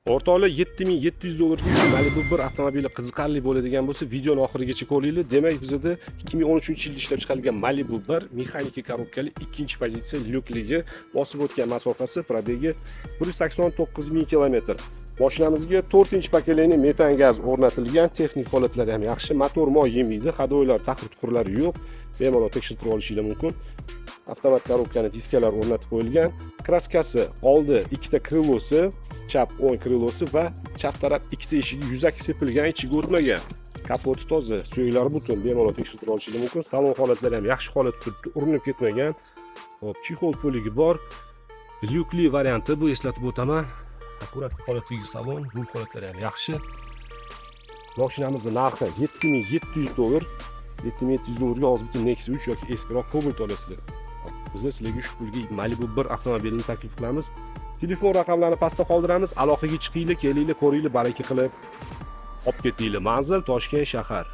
O'rtoqlar 7700 dollarga shu Malibu 1 avtomobili qiziqarli bo'ladigan bo'lsa, videoni oxirigacha ko'ringlar. Demak, bizda 2013-yilda ishlab chiqarilgan Malibu 1 mexanika korobkali ikkinchi pozitsiya lyukligi, bosib o'tgan masofasi probegi 189 ming kilometr. Mashinamizga 4-pokoleniya metan gaz o'rnatilgan, texnik holatlari ham yaxshi, motor moy yemaydi, hadoylar, taqir-tuqirlari yo'q. Bemalol tekshirib olishingiz mumkin. Avtomat korobkani diskalari o'rnatib qo'yilgan. Kraskasi oldi ikkita krilosi, chap o'ng krilosi va chap taraf ikkita eshigi yuzak sepilgan, ichiga o'tmagan. Kapoti toza, suyaklari butun, bemalol tekshirib olishingiz mumkin. Salon holatlari ham yaxshi holatda turibdi, urinib ketmagan. Xo'p, chexol poligi bor. Lyukli varianti bu, eslatib o'taman. Akkurat holatdagi salon, bu holatlari ham yaxshi. Mashinamizning narxi 7700 dollar. 7700 dollarga hozir bitta Nexia 3 yoki eskiroq Cobalt olasizlar. Biz sizlarga shu pulga Malibu 1 avtomobilini taklif qilamiz. Telefon raqamlarini pastda qoldiramiz. Aloqaga chiqinglar, kelinglar, ko'ringlar, baraka qilib olib ketinglar. Manzil Toshkent shahar.